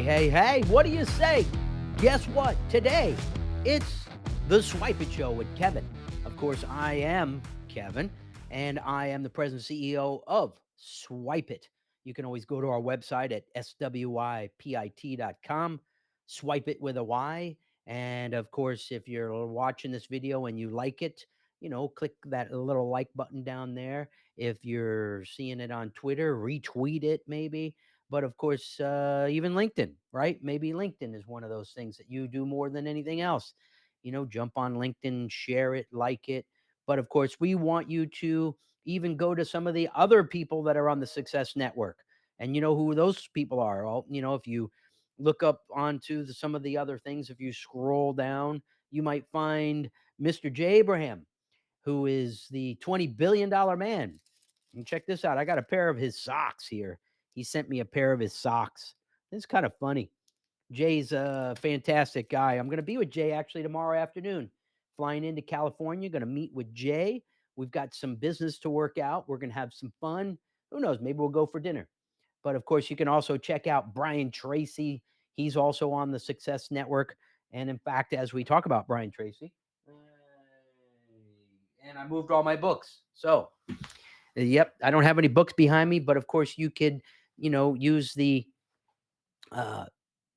Hey, what do you say? Guess what? Today, it's the Swypit Show with Kevin. Of course, I am Kevin, and I am the president and CEO of Swypit. You can always go to our website at swipit.com, swipe it with a Y. And of course, if you're watching this video and you like it, click that little like button down there. If you're seeing it on Twitter, retweet it maybe. But of course, even LinkedIn, right? Maybe LinkedIn is one of those things that you do more than anything else. Jump on LinkedIn, share it, like it. But of course, we want you to even go to some of the other people that are on the Success Network. And you know who those people are. Well, if you look up onto some of the other things, if you scroll down, you might find Mr. J. Abraham, who is the $20 billion man. And check this out. I got a pair of his socks here. He sent me a pair of his socks. It's kind of funny. Jay's a fantastic guy. I'm going to be with Jay actually tomorrow afternoon, flying into California. Going to meet with Jay. We've got some business to work out. We're going to have some fun. Who knows? Maybe we'll go for dinner. But of course, you can also check out Brian Tracy. He's also on the Success Network. And in fact, as we talk about Brian Tracy, and I moved all my books. So, yep, I don't have any books behind me, but of course, you could, use the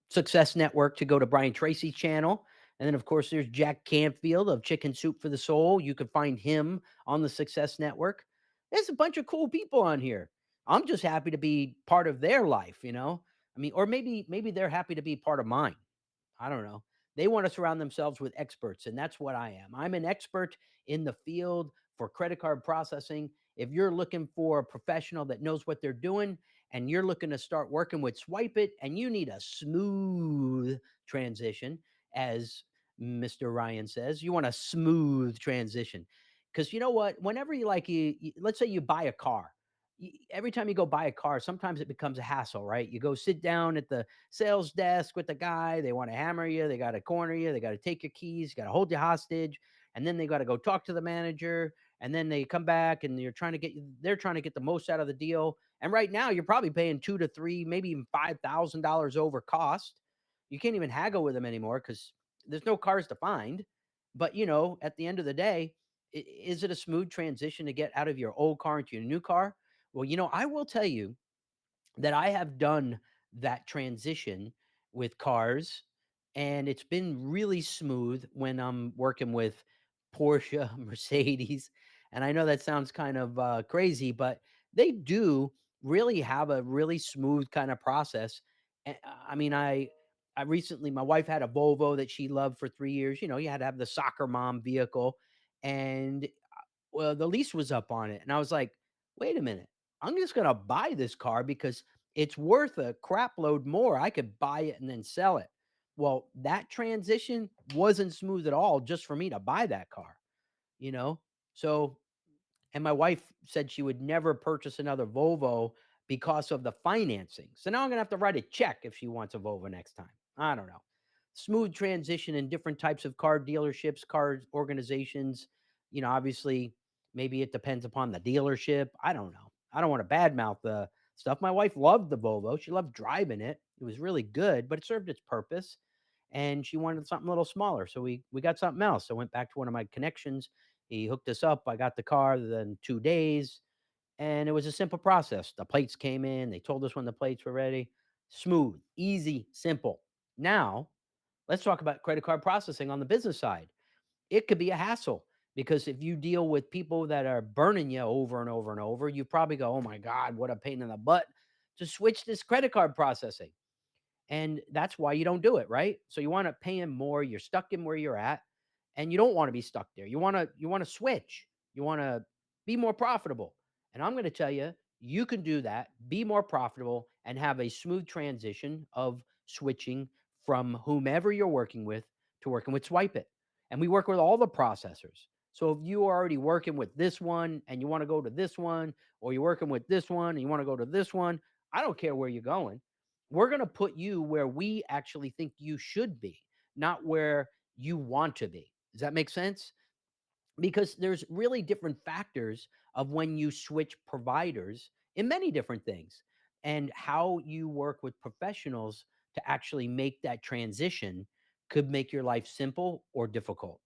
Success Network to go to Brian Tracy's channel. And then, of course, there's Jack Canfield of Chicken Soup for the Soul. You can find him on the Success Network. There's a bunch of cool people on here. I'm just happy to be part of their life. I mean, or maybe they're happy to be part of mine. I don't know. They want to surround themselves with experts, and that's what I am. I'm an expert in the field for credit card processing. If you're looking for a professional that knows what they're doing and you're looking to start working with Swypit and you need a smooth transition, as Mr. Ryan says, you want a smooth transition. Because you know what? Whenever let's say you buy a car, every time you go buy a car, sometimes it becomes a hassle, right? You go sit down at the sales desk with the guy. They want to hammer you. They got to corner you. They got to take your keys. Got to hold you hostage. And then they got to go talk to the manager. And then they come back and they're trying to get the most out of the deal. And right now you're probably paying 2 to 3, maybe even $5,000 over cost. You can't even haggle with them anymore because there's no cars to find. But at the end of the day, is it a smooth transition to get out of your old car into your new car? Well, I will tell you that I have done that transition with cars, and it's been really smooth when I'm working with Porsche, Mercedes. And I know that sounds kind of crazy, but they do really have a really smooth kind of process. I mean, I recently, my wife had a Volvo that she loved for 3 years. You had to have the soccer mom vehicle, and well, the lease was up on it. And I was like, wait a minute. I'm just going to buy this car because it's worth a crap load more. I could buy it and then sell it. Well, that transition wasn't smooth at all just for me to buy that car, you know? So, and my wife said she would never purchase another Volvo because of the financing. So now I'm going to have to write a check if she wants a Volvo next time. I don't know. Smooth transition in different types of car dealerships, car organizations. Obviously, maybe it depends upon the dealership. I don't know. I don't want to badmouth the stuff. My wife loved the Volvo. She loved driving it. It was really good, but it served its purpose. And she wanted something a little smaller. So we got something else. I went back to one of my connections. He hooked us up. I got the car in 2 days. And it was a simple process. The plates came in. They told us when the plates were ready. Smooth, easy, simple. Now, let's talk about credit card processing on the business side. It could be a hassle because if you deal with people that are burning you over and over and over, you probably go, oh my God, what a pain in the butt to switch this credit card processing. And that's why you don't do it, right? So you want to pay him more. You're stuck in where you're at, and you don't want to be stuck there. You want to switch. You want to be more profitable. And I'm going to tell you, you can do that, be more profitable, and have a smooth transition of switching from whomever you're working with to working with Swypit. And we work with all the processors. So if you are already working with this one and you want to go to this one, or you're working with this one and you want to go to this one, I don't care where you're going. We're going to put you where we actually think you should be, not where you want to be. Does that make sense? Because there's really different factors of when you switch providers in many different things, and how you work with professionals to actually make that transition could make your life simple or difficult.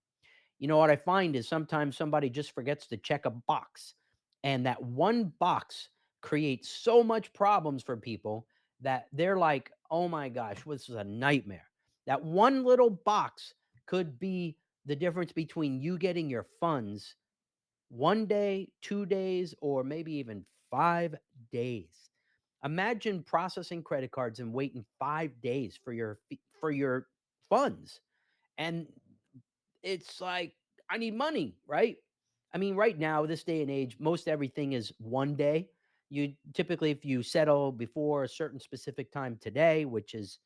You know what I find is sometimes somebody just forgets to check a box, and that one box creates so much problems for people that they're like, "Oh my gosh, this is a nightmare." That one little box could be the difference between you getting your funds 1 day, 2 days, or maybe even 5 days. Imagine processing credit cards and waiting 5 days for your funds, and it's like, I need money, right? I mean, right now, this day and age, most everything is 1 day. You typically, if you settle before a certain specific time today, which is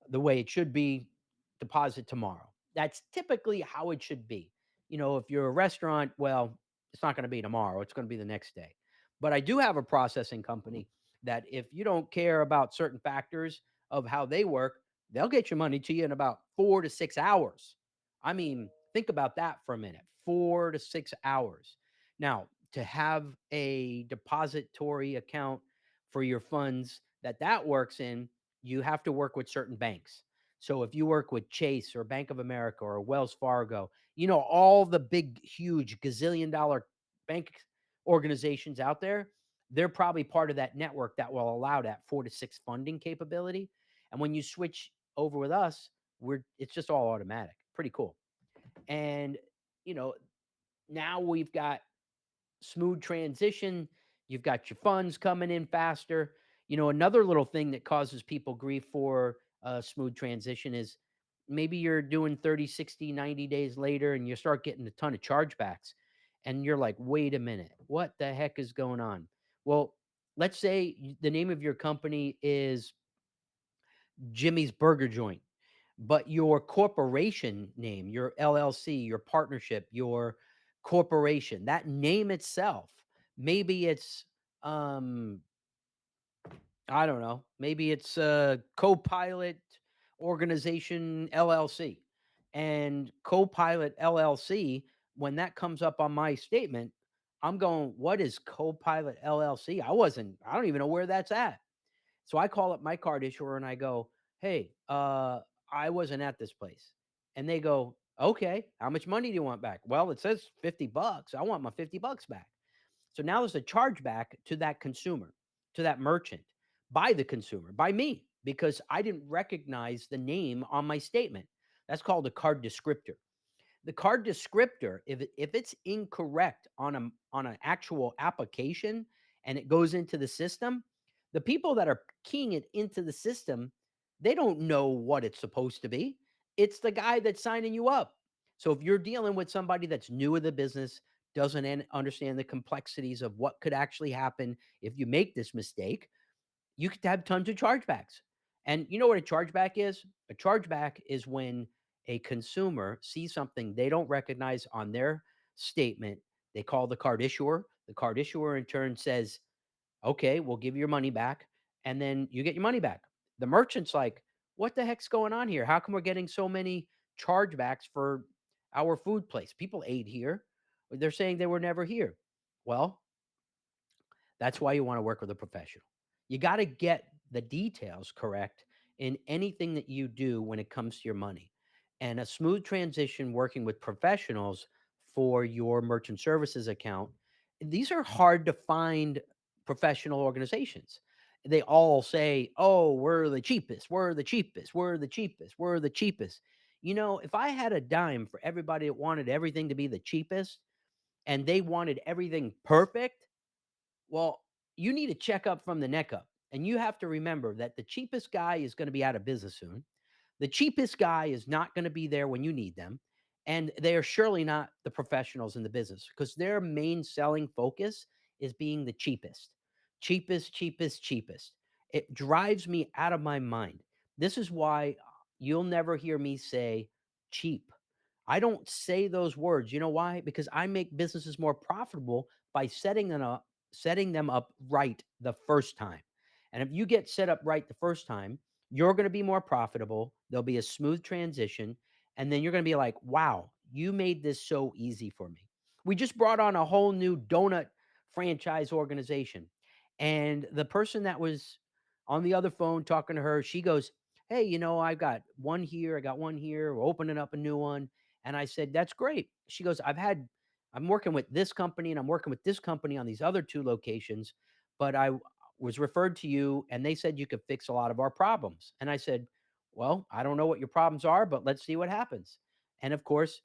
the way it should be, deposit tomorrow. That's typically how it should be. You know, if you're a restaurant, well, it's not going to be tomorrow, it's going to be the next day. But I do have a processing company that if you don't care about certain factors of how they work, they'll get your money to you in about 4 to 6 hours. I mean, think about that for a minute. 4 to 6 hours. Now, to have a depository account for your funds that works in, you have to work with certain banks. So if you work with Chase or Bank of America or Wells Fargo, you know, all the big, huge gazillion dollar bank organizations out there, they're probably part of that network that will allow that 4 to 6 funding capability. And when you switch over with us, it's just all automatic. Pretty cool. And, you know, now we've got smooth transition. You've got your funds coming in faster. You know, another little thing that causes people grief for a smooth transition is maybe you're doing 30, 60, 90 days later and you start getting a ton of chargebacks. And you're like, wait a minute, what the heck is going on? Well, let's say the name of your company is Jimmy's Burger Joint, but your corporation name, your LLC, your partnership, your corporation, that name itself, maybe it's um I don't know, maybe it's Copilot Organization LLC. And Copilot LLC, when that comes up on my statement, I'm going, what is Copilot LLC? I don't even know where that's at. So I call up my card issuer and I go, "Hey, I wasn't at this place." And they go, "Okay, how much money do you want back?" "Well, it says 50 bucks. I want my 50 bucks back." So now there's a chargeback to that consumer, to that merchant, by the consumer, by me, because I didn't recognize the name on my statement. That's called a card descriptor. The card descriptor, if it's incorrect on an actual application and it goes into the system, the people that are keying it into the system, they don't know what it's supposed to be. It's the guy that's signing you up. So if you're dealing with somebody that's new in the business, doesn't understand the complexities of what could actually happen if you make this mistake, you could have tons of chargebacks. And you know what a chargeback is? A chargeback is when a consumer sees something they don't recognize on their statement. They call the card issuer. The card issuer in turn says, "Okay, we'll give you your money back." And then you get your money back. The merchant's like, "What the heck's going on here? How come we're getting so many chargebacks for our food place? People ate here. They're saying they were never here." Well, that's why you wanna work with a professional. You gotta get the details correct in anything that you do when it comes to your money. And a smooth transition working with professionals for your merchant services account, these are hard to find professional organizations. They all say, "Oh, we're the cheapest, we're the cheapest, we're the cheapest, we're the cheapest." You know, if I had a dime for everybody that wanted everything to be the cheapest and they wanted everything perfect, well, you need to check up from the neck up. And you have to remember that the cheapest guy is going to be out of business soon. The cheapest guy is not going to be there when you need them. And they are surely not the professionals in the business because their main selling focus is being the cheapest. Cheapest, cheapest, cheapest. It drives me out of my mind. This is why you'll never hear me say cheap. I don't say those words. You know why? Because I make businesses more profitable by setting them up right the first time. And if you get set up right the first time, you're going to be more profitable. There'll be a smooth transition. And then you're going to be like, wow, you made this so easy for me. We just brought on a whole new donut franchise organization. And the person that was on the other phone talking to her, she goes, "Hey, I've got one here, I got one here, we're opening up a new one." And I said, "That's great." She goes, I'm working with this company and I'm working with this company on these other two locations, but was referred to you and they said you could fix a lot of our problems." And I said, "Well, I don't know what your problems are, but let's see what happens." And of course,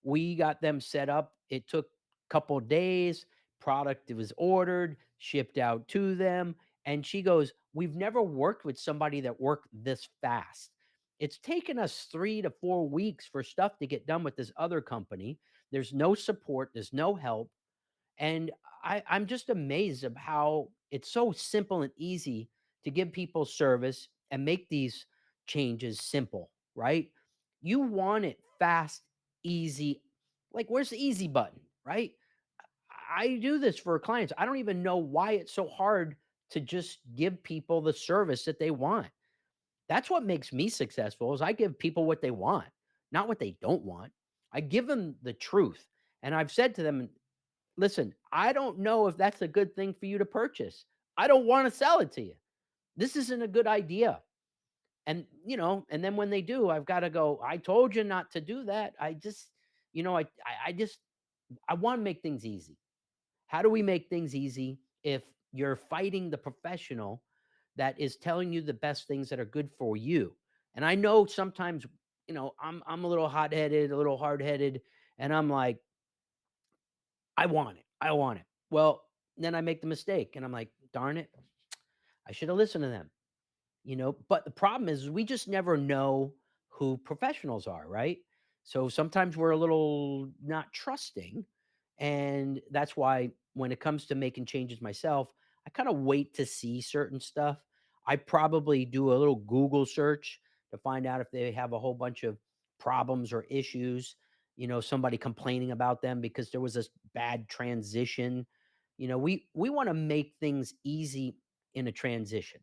we got them set up. It took a couple days. Product was ordered, shipped out to them. And she goes, "We've never worked with somebody that worked this fast. It's taken us 3 to 4 weeks for stuff to get done with this other company. There's no support, there's no help. And I'm just amazed of how it's so simple and easy to give people service and make these changes simple, right? You want it fast, easy. Like, where's the easy button, right? I do this for clients. I don't even know why it's so hard to just give people the service that they want. That's what makes me successful is I give people what they want, not what they don't want. I give them the truth. And I've said to them, "Listen, I don't know if that's a good thing for you to purchase. I don't wanna sell it to you. This isn't a good idea." And then when they do, I've gotta go, "I told you not to do that." I just I just I wanna make things easy. How do we make things easy if you're fighting the professional that is telling you the best things that are good for you? And I know sometimes, I'm a little hot-headed, a little hard-headed, and I'm like, "I want it. I want it." Well, then I make the mistake and I'm like, "Darn it. I should have listened to them." But the problem is we just never know who professionals are, right? So sometimes we're a little not trusting. And that's why when it comes to making changes myself, I kind of wait to see certain stuff. I probably do a little Google search to find out if they have a whole bunch of problems or issues, somebody complaining about them because there was this bad transition. We want to make things easy in a transition.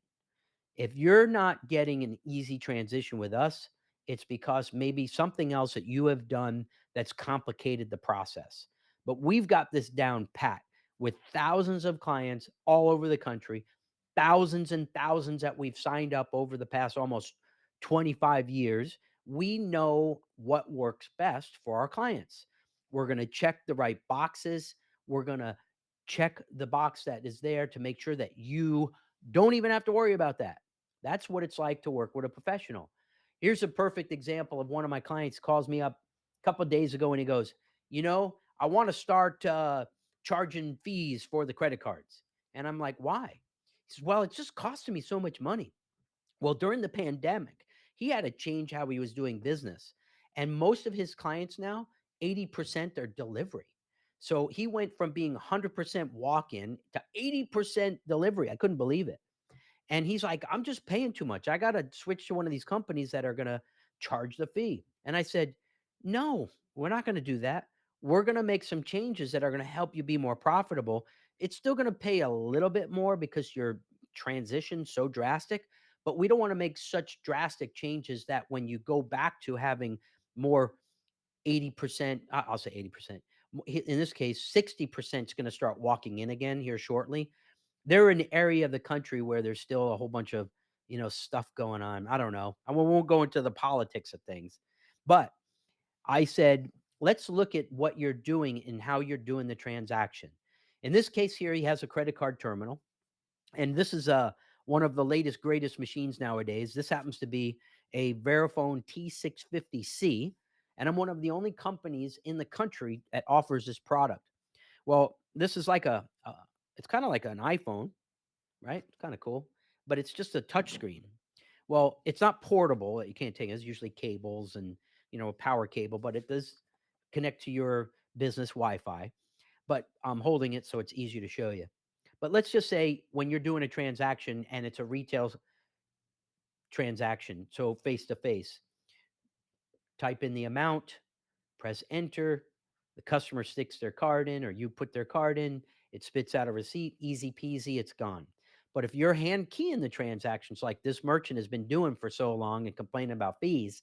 If you're not getting an easy transition with us, it's because maybe something else that you have done that's complicated the process. But we've got this down pat with thousands of clients all over the country, thousands and thousands that we've signed up over the past almost 25 years. We know what works best for our clients. We're going to check the right boxes. We're going to check the box that is there to make sure that you don't even have to worry about that. That's what it's like to work with a professional. Here's a perfect example of one of my clients calls me up a couple of days ago and he goes, "I want to start charging fees for the credit cards." And I'm like, "Why?" He says, "Well, it's just costing me so much money." Well, during the pandemic, he had to change how he was doing business. And most of his clients now, 80% are delivery. So he went from being 100% walk in to 80% delivery. I couldn't believe it. And he's like, "I'm just paying too much. I gotta switch to one of these companies that are gonna charge the fee." And I said, "No, we're not gonna do that. We're gonna make some changes that are gonna help you be more profitable. It's still gonna pay a little bit more because your transition so drastic, but we don't wanna make such drastic changes that when you go back to having more 80%, I'll say 80%. In this case, 60% is gonna start walking in again here shortly. They're in an area of the country where there's still a whole bunch of, stuff going on. I don't know. I won't go into the politics of things. But I said, let's look at what you're doing and how you're doing the transaction. In this case here, he has a credit card terminal. And this is one of the latest, greatest machines nowadays. This happens to be a Verifone T650C. And I'm one of the only companies in the country that offers this product. Well, this is like it's kind of like an iPhone, right? It's kinda cool, but it's just a touch screen. Well, it's not portable, you can't take it. It's usually cables and, a power cable, but it does connect to your business Wi-Fi, but I'm holding it so it's easier to show you. But let's just say when you're doing a transaction and it's a retail transaction, so face to face, type in the amount, press enter, the customer sticks their card in or you put their card in, it spits out a receipt, easy peasy, it's gone. But if you're hand keying the transactions like this merchant has been doing for so long and complaining about fees,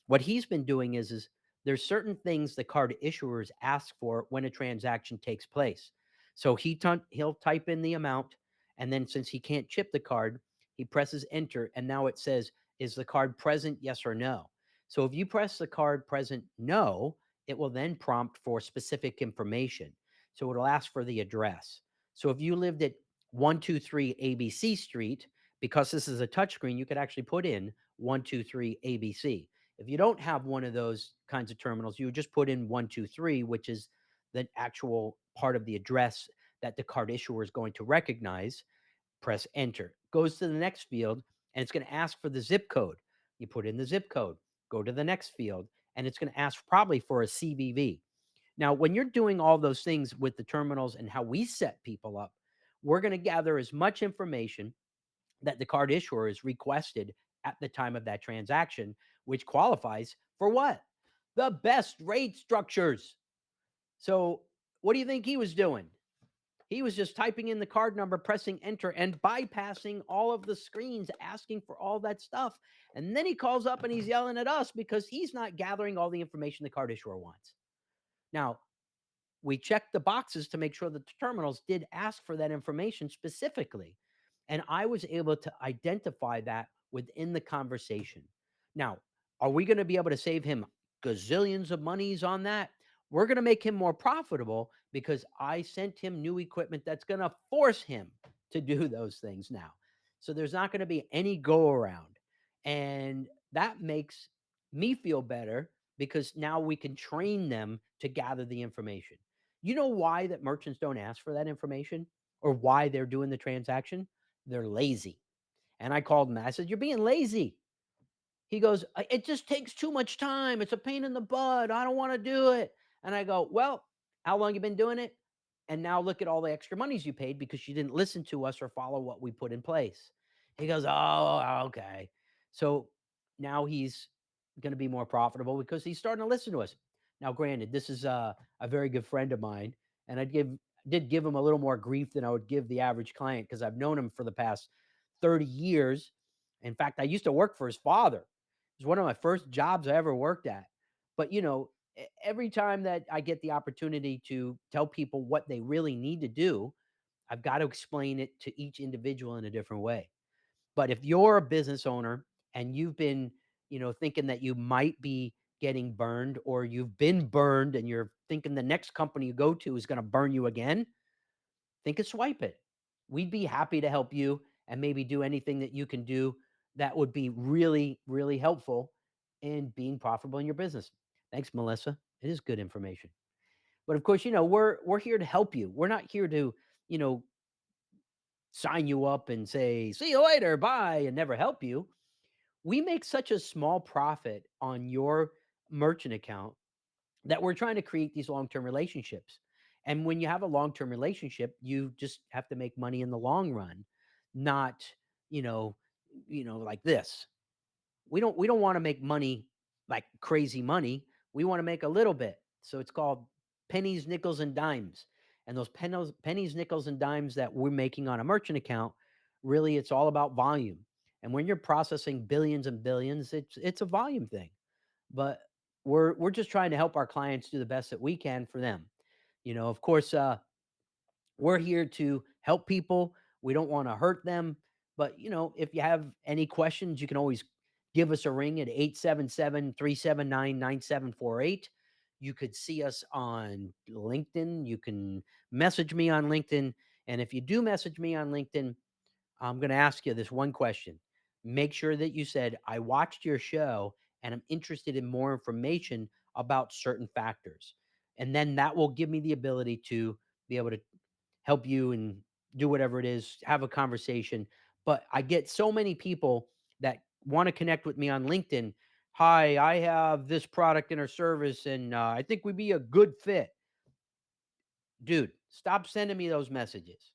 what he's been doing is there's certain things the card issuers ask for when a transaction takes place. So he'll type in the amount, and then since he can't chip the card, he presses enter, and now it says is the card present, yes or no? So if you press the card present no, it will then prompt for specific information. So it'll ask for the address. So if you lived at 123 ABC Street, because this is a touchscreen, you could actually put in 123 ABC. If you don't have one of those kinds of terminals, you would just put in 123, which is the actual part of the address that the card issuer is going to recognize. Press enter. Goes to the next field, and it's going to ask for the zip code. You put in the zip code, go to the next field, and it's going to ask probably for a CVV. Now, when you're doing all those things with the terminals and how we set people up, we're going to gather as much information that the card issuer is requested at the time of that transaction, which qualifies for what? The best rate structures. So, what do you think he was doing? He was just typing in the card number, pressing enter, and bypassing all of the screens asking for all that stuff. And then he calls up and he's yelling at us because he's not gathering all the information the card issuer wants. Now, we checked the boxes to make sure that the terminals did ask for that information specifically. And I was able to identify that within the conversation. Now, are we going to be able to save him gazillions of monies on that? We're going to make him more profitable because I sent him new equipment that's going to force him to do those things now. So there's not going to be any go around. And that makes me feel better because now we can train them to gather the information. You know why that merchants don't ask for that information or why they're doing the transaction? They're lazy. And I called him. I said, "You're being lazy." He goes, "It just takes too much time. It's a pain in the butt. I don't want to do it." And I go, "Well, how long you been doing it? And now look at all the extra monies you paid because you didn't listen to us or follow what we put in place." He goes, "Oh, okay." So now he's going to be more profitable because he's starting to listen to us. Now, granted, this is a very good friend of mine, and did give him a little more grief than I would give the average client because I've known him for the past 30 years. In fact, I used to work for his father. It was one of my first jobs I ever worked at. But, every time that I get the opportunity to tell people what they really need to do, I've got to explain it to each individual in a different way. But if you're a business owner and you've been, thinking that you might be getting burned or you've been burned and you're thinking the next company you go to is going to burn you again, think of Swypit. We'd be happy to help you and maybe do anything that you can do that would be really, really helpful in being profitable in your business. Thanks, Melissa. It is good information. But of course, we're here to help you. We're not here to, you know, sign you up and say, "See you later, bye," and never help you. We make such a small profit on your merchant account that we're trying to create these long-term relationships. And when you have a long-term relationship, you just have to make money in the long run, not, you know, like this. We don't want to make money like crazy money. We want to make a little bit. So it's called pennies, nickels, and dimes. And those pennies, nickels, and dimes that we're making on a merchant account, really, it's all about volume. And when you're processing billions and billions, it's a volume thing. But we're just trying to help our clients do the best that we can for them. Of course, we're here to help people. We don't want to hurt them. But, if you have any questions, you can always give us a ring at 877-379-9748. You could see us on LinkedIn. You can message me on LinkedIn. And if you do message me on LinkedIn, I'm going to ask you this one question. Make sure that you said, "I watched your show and I'm interested in more information about certain factors." And then that will give me the ability to be able to help you and do whatever it is, have a conversation. But I get so many people that want to connect with me on LinkedIn. "Hi, I have this product in our service and I think we'd be a good fit." Dude, stop sending me those messages.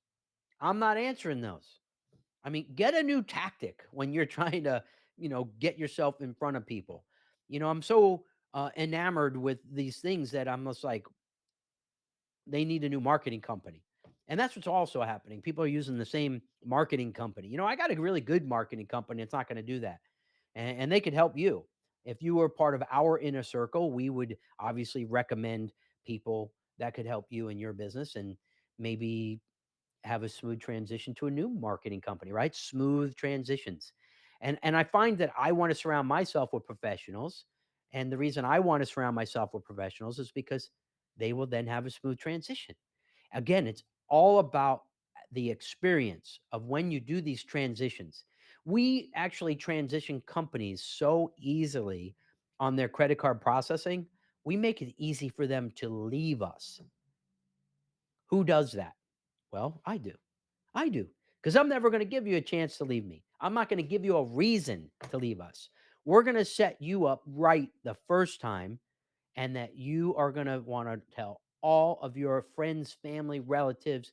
I'm not answering those. I mean, get a new tactic when you're trying to, get yourself in front of people. I'm so enamored with these things that I'm just like, they need a new marketing company. And that's what's also happening. People are using the same marketing company. I got a really good marketing company. It's not going to do that. And they could help you. If you were part of our inner circle, we would obviously recommend people that could help you in your business and maybe have a smooth transition to a new marketing company, right? Smooth transitions. And I find that I want to surround myself with professionals. And the reason I want to surround myself with professionals is because they will then have a smooth transition. Again, it's all about the experience of when you do these transitions. We actually transition companies so easily on their credit card processing. We make it easy for them to leave us. Who does that? Well, I do. I do. Because I'm never going to give you a chance to leave me. I'm not going to give you a reason to leave us. We're going to set you up right the first time, and that you are going to want to tell all of your friends, family, relatives,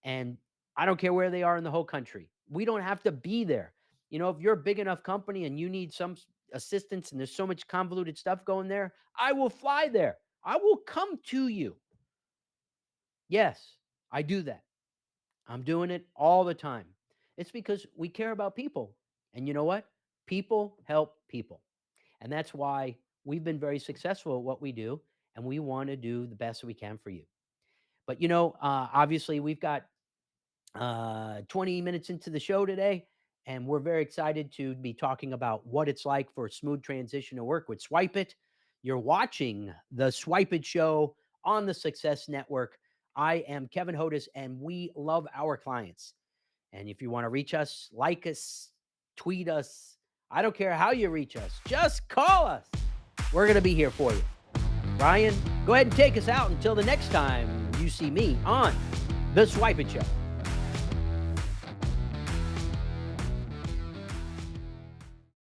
and I don't care where they are in the whole country. We don't have to be there. If you're a big enough company and you need some assistance and there's so much convoluted stuff going there, I will fly there. I will come to you. Yes, I do that. I'm doing it all the time. It's because we care about people. And you know what? People help people. And that's why we've been very successful at what we do. And we want to do the best we can for you. But, obviously, we've got 20 minutes into the show today, and we're very excited to be talking about what it's like for a smooth transition to work with Swypit. You're watching the Swypit Show on the Success Network. I am Kevin Hodes, and we love our clients. And if you want to reach us, like us, tweet us, I don't care how you reach us, just call us. We're going to be here for you. Brian, go ahead and take us out until the next time you see me on the Swypit Show.